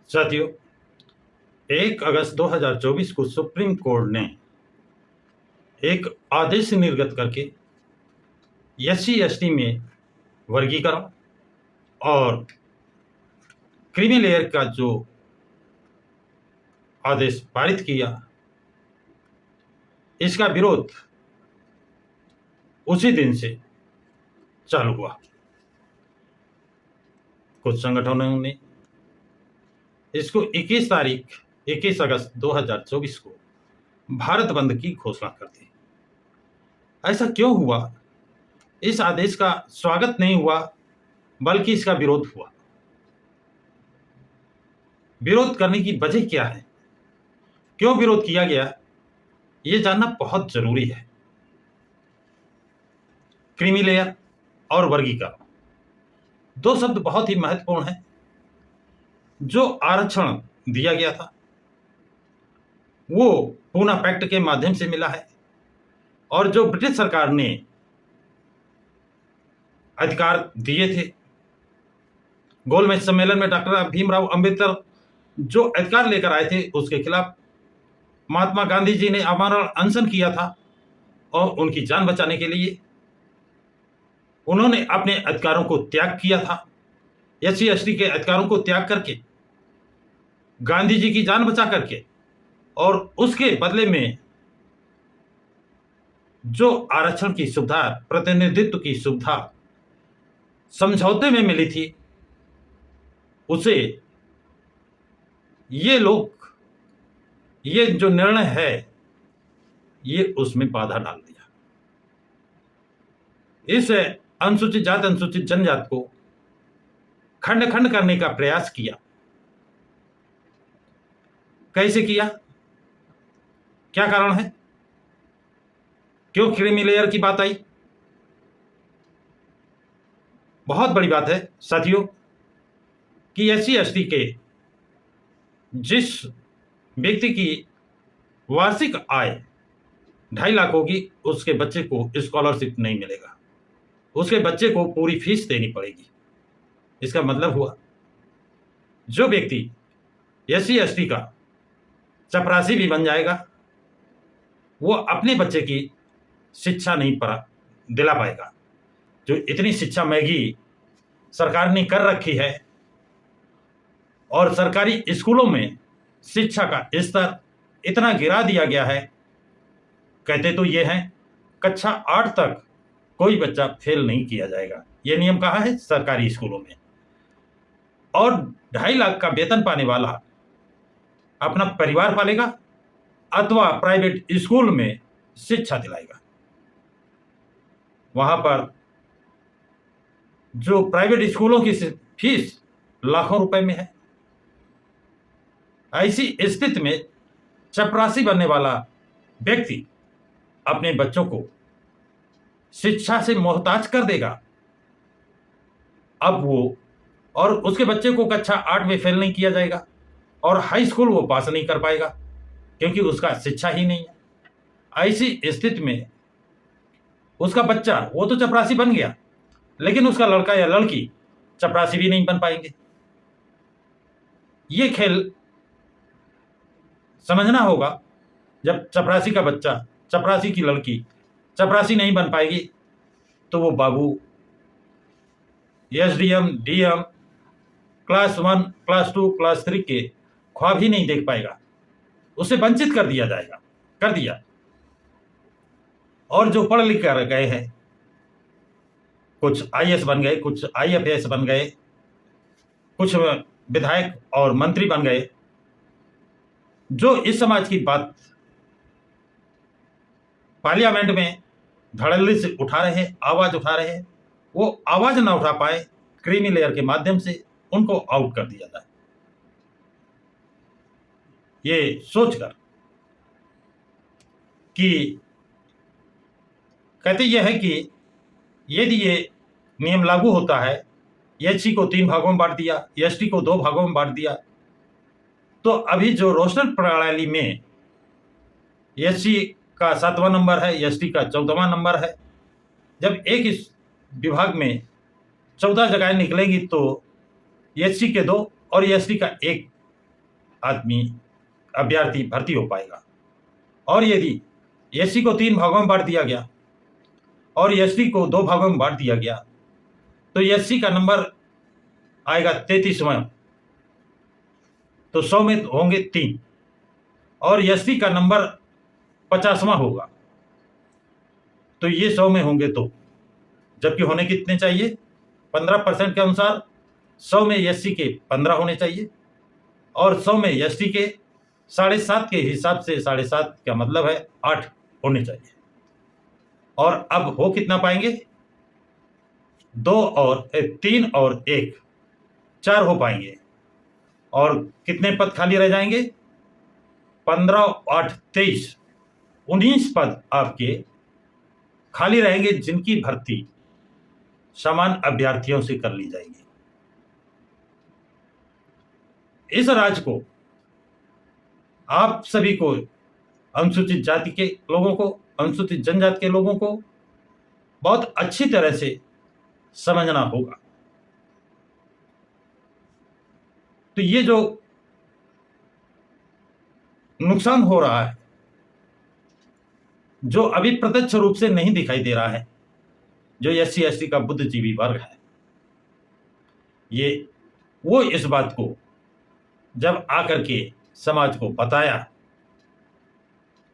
साथियों, 1 अगस्त 2024 को supreme court ने एक आदेश निर्गत करके एससी एसटी में वर्गीकरण और क्रीमी लेयर का जो आदेश पारित किया, इसका विरोध उसी दिन से चालू हुआ। कुछ संगठनों ने इसको 21 अगस्त 2024 को भारत बंद की घोषणा कर दी। ऐसा क्यों हुआ? इस आदेश का स्वागत नहीं हुआ, बल्कि इसका विरोध हुआ। विरोध करने की वजह क्या है, क्यों विरोध किया गया, ये जानना बहुत जरूरी है। क्रीमी लेयर और वर्गीकरण दो शब्द बहुत ही महत्वपूर्ण हैं। जो आरक्षण दिया गया था वो पूना पैक्ट के माध्यम से मिला है, और जो ब्रिटिश सरकार ने अधिकार दिए थे, गोलमेज सम्मेलन में डॉक्टर भीमराव अंबेडकर जो अधिकार लेकर आए थे, उसके खिलाफ महात्मा गांधी जी ने आमरण अनशन किया था, और उनकी जान बचाने के लिए उन्होंने अपने अधिकारों को त्याग किया था। एससी एसटी के अधिकारों को त्याग करके, गांधी जी की जान बचा करके, और उसके बदले में जो आरक्षण की सुविधा, प्रतिनिधित्व की सुविधा समझौते में मिली थी, उसे ये लोग, ये जो निर्णय है, ये उसमें बाधा डाल दिया। इस अनुसूचित जाति, अनुसूचित जनजाति को खंड खंड करने का प्रयास किया। कैसे किया, क्या कारण है, क्यों क्रीमी लेयर की बात आई? बहुत बड़ी बात है साथियों कि एससी एसटी के जिस व्यक्ति की वार्षिक आय 2.5 लाख होगी, उसके बच्चे को स्कॉलरशिप नहीं मिलेगा, उसके बच्चे को पूरी फीस देनी पड़ेगी। इसका मतलब हुआ जो व्यक्ति एससी एसटी का चपरासी भी बन जाएगा, वो अपने बच्चे की शिक्षा नहीं दिला पाएगा। जो इतनी शिक्षा महंगी सरकार ने कर रखी है, और सरकारी स्कूलों में शिक्षा का स्तर इतना गिरा दिया गया है, कहते तो ये हैं कक्षा 8 तक कोई बच्चा फेल नहीं किया जाएगा। ये नियम कहा है सरकारी स्कूलों में। और 2.5 लाख का वेतन पाने वाला अपना परिवार पालेगा अथवा प्राइवेट स्कूल में शिक्षा दिलाएगा। वहां पर जो प्राइवेट स्कूलों की फीस लाखों रुपए में है। ऐसी स्थिति में चपरासी बनने वाला व्यक्ति अपने बच्चों को शिक्षा से मोहताज कर देगा। अब वो, और उसके बच्चे को कक्षा 8 में फेल नहीं किया जाएगा, और हाई स्कूल वो पास नहीं कर पाएगा, क्योंकि उसका शिक्षा ही नहीं है। ऐसी स्थिति में उसका बच्चा, वो तो चपरासी बन गया, लेकिन उसका लड़का या लड़की चपरासी भी नहीं बन पाएंगे। ये खेल समझना होगा। जब चपरासी का बच्चा, चपरासी की लड़की चपरासी नहीं बन पाएगी, तो वो बाबू SDM, DM, class 1, class 2, class 3 के ख्वाब ही नहीं देख पाएगा। उसे वंचित कर दिया जाएगा, कर दिया। और जो पढ़ लिख कर गए हैं, कुछ आईएएस बन गए, कुछ आईएफएस बन गए, कुछ विधायक और मंत्री बन गए, जो इस समाज की बात पार्लियामेंट में धड़ल्ले से उठा रहे हैं, आवाज उठा रहे हैं, वो आवाज ना उठा पाए, क्रीमी लेयर के माध्यम से उनको आउट कर दिया जाए। ये सोचकर कि कहते यह है कि यदि ये नियम लागू होता है, एससी को 3 भागों में बांट दिया, एसटी को 2 भागों में बांट दिया, तो अभी जो रोस्टर प्रणाली में एससी का 7वां नंबर है, एसटी का 14वां नंबर है, जब एक इस विभाग में 14 जगहें निकलेंगी, तो एससी के 2 और एसटी का 1 आदमी अभ्यर्थी भर्ती हो पाएगा। और यदि एससी को 3 भागों में बांट दिया गया और एसटी को 2 भागों में बांट दिया गया तो एससी का नंबर आएगा 33वां, तो 100 में होंगे 3, और एसटी का नंबर 50वां होगा तो ये 100 में होंगे 2, जबकि होने कितने चाहिए? 15% के अनुसार 100 में एससी के 15 होने चाहिए और 100 में एसटी के 7.5 के हिसाब से 7.5 का मतलब है 8 होने चाहिए। और अब हो कितना पाएंगे? 3 और 1 4 हो पाएंगे। और कितने पद खाली रह जाएंगे? 15 8 23, 19 पद आपके खाली रहेंगे, जिनकी भर्ती समान अभ्यर्थियों से कर ली जाएगी। इस राज्य को, आप सभी को, अनुसूचित जाति के लोगों को, अनुसूचित जनजाति के लोगों को बहुत अच्छी तरह से समझना होगा। तो ये जो नुकसान हो रहा है, जो अभी प्रत्यक्ष रूप से नहीं दिखाई दे रहा है, जो एससी एसटी का बुद्धिजीवी वर्ग है, ये वो इस बात को जब आकर के समाज को बताया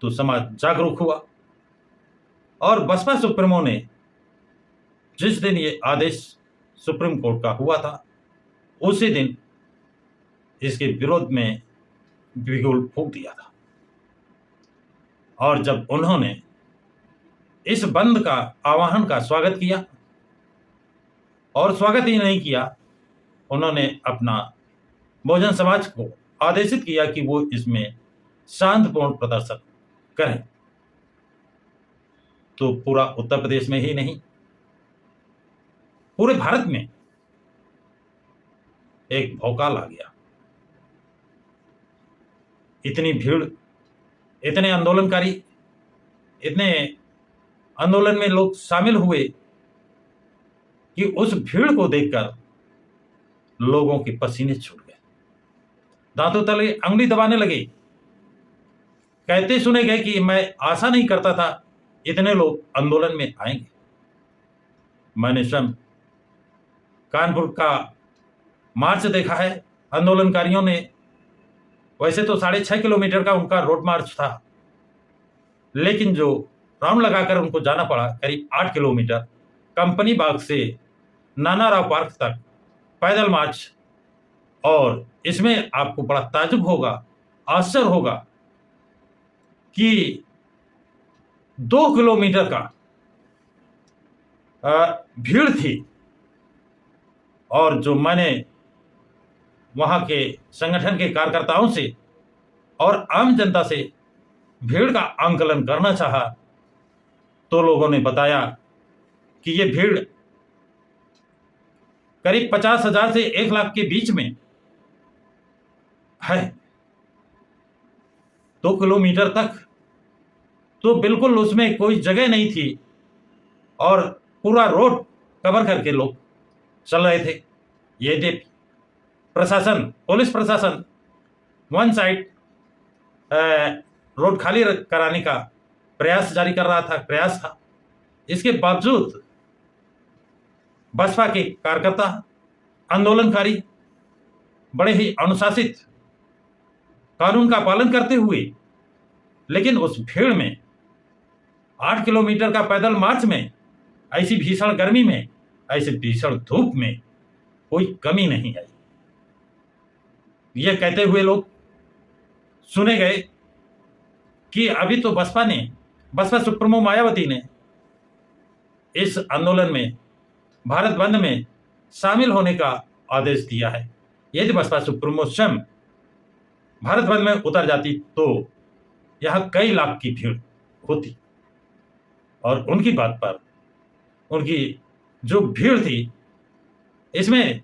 तो समाज जागरूक हुआ। और बसपा सुप्रीमो ने जिस दिन ये आदेश सुप्रीम कोर्ट का हुआ था, उसी दिन इसके विरोध में बिगुल फूंक दिया था। और जब उन्होंने इस बंद का आह्वान का स्वागत किया, और स्वागत ही नहीं किया, उन्होंने अपना बहुजन समाज को आदेशित किया कि वो इसमें शांतिपूर्ण प्रदर्शन करें। तो पूरा उत्तर प्रदेश में ही नहीं, पूरे भारत में एक भौकाल आ गया। इतनी भीड़, इतने आंदोलनकारी, इतने आंदोलन में लोग शामिल हुए कि उस भीड़ को देखकर लोगों के पसीने छूट गए, दांतों तले अंगुली दबाने लगे। कहते सुने गए कि मैं आशा नहीं करता था इतने लोग आंदोलन में आएंगे। मैंने स्वयं कानपुर का मार्च देखा है आंदोलनकारियों ने। वैसे तो 6.5 किलोमीटर का उनका रोड मार्च था, लेकिन जो राउंड लगाकर उनको जाना पड़ा करीब 8 किलोमीटर, कंपनी बाग से नाना राव पार्क तक पैदल मार्च। और इसमें आपको बड़ा ताज्जुब होगा, आश्चर्य होगा कि 2 किलोमीटर का भीड़ थी। और जो मैंने वहां के संगठन के कार्यकर्ताओं से और आम जनता से भीड़ का आंकलन करना चाहा, तो लोगों ने बताया कि ये भीड़ करीब 50,000 से 1 लाख के बीच में है। 2 किलोमीटर तक तो बिल्कुल उसमें कोई जगह नहीं थी, और पूरा रोड कवर करके लोग चल रहे थे। ये प्रशासन, पुलिस प्रशासन वन साइड रोड खाली कराने का प्रयास जारी कर रहा था, प्रयास था। इसके बावजूद बसपा के कार्यकर्ता, आंदोलनकारी बड़े ही अनुशासित, कानून का पालन करते हुए, लेकिन उस भीड़ में 8 किलोमीटर का पैदल मार्च में, ऐसी भीषण गर्मी में, ऐसे भीषण धूप में कोई कमी नहीं आई। यह कहते हुए लोग सुने गए कि अभी तो बसपा सुप्रीमो मायावती ने इस आंदोलन में, भारत बंद में शामिल होने का आदेश दिया है। यदि बसपा सुप्रीमो स्वयं भारत बंद में उतर जाती तो यहां कई लाख की भीड़ होती। और उनकी बात पर, उनकी जो भीड़ थी, इसमें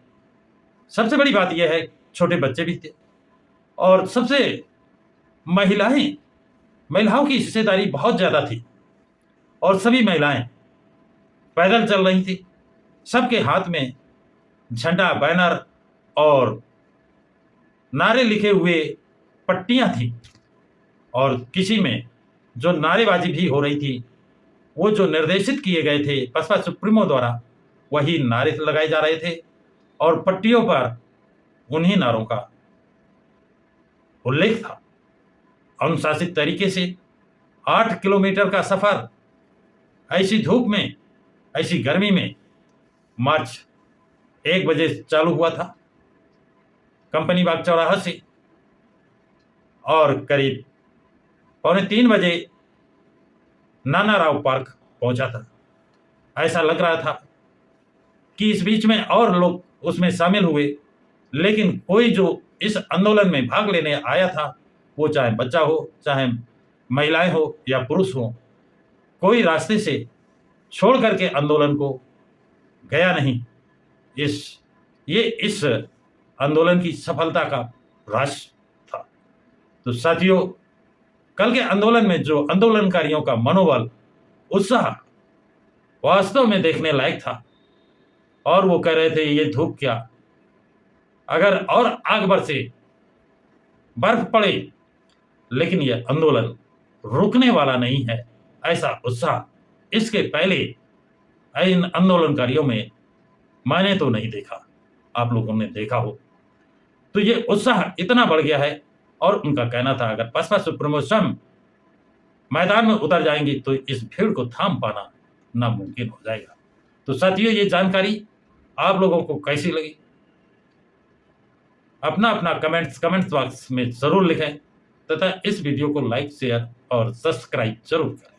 सबसे बड़ी बात यह है छोटे बच्चे भी थे, और सबसे महिलाओं की हिस्सेदारी बहुत ज्यादा थी। और सभी महिलाएं पैदल चल रही थी, सबके हाथ में झंडा, बैनर और नारे लिखे हुए पट्टियां थी और किसी में जो नारेबाजी भी हो रही थी, वो जो निर्देशित किए गए थे बसपा सुप्रीमो द्वारा, वही नारे लगाए जा रहे थे और पट्टियों पर उन्हीं नारों का उल्लेख था। अनुशासित तरीके से 8 किलोमीटर का सफर ऐसी धूप में, ऐसी गर्मी में मार्च 1 बजे चालू हुआ था कंपनी बाग चौराहा से और करीब 2:45 बजे नाना राव पार्क पहुंचा था। ऐसा लग रहा था कि इस बीच में और लोग उसमें शामिल हुए, लेकिन कोई जो इस आंदोलन में भाग लेने आया था, वो चाहे बच्चा हो, चाहे महिलाएं हो या पुरुष हो, कोई रास्ते से छोड़ करके आंदोलन को गया नहीं। ये इस आंदोलन की सफलता का राज था। तो साथियों, कल के आंदोलन में जो आंदोलनकारियों का मनोबल, उत्साह वास्तव में देखने लायक था। और वो कह रहे थे ये धूप क्या, अगर और आग बरसे, बर्फ पड़े, लेकिन यह आंदोलन रुकने वाला नहीं है। ऐसा उत्साह इसके पहले इन आंदोलनकारियों में मैंने तो नहीं देखा, आप लोगों ने देखा हो। तो ये उत्साह इतना बढ़ गया है और उनका कहना था अगर बसपा सुप्रीमो स्वयं मैदान में उतर जाएंगे तो इस भीड़ को थाम पाना नामुमकिन हो जाएगा। तो साथियों, ये जानकारी आप लोगों को कैसी लगी? अपना अपना कमेंट्स बॉक्स में जरूर लिखें तथा इस वीडियो को लाइक, शेयर और सब्सक्राइब जरूर करें।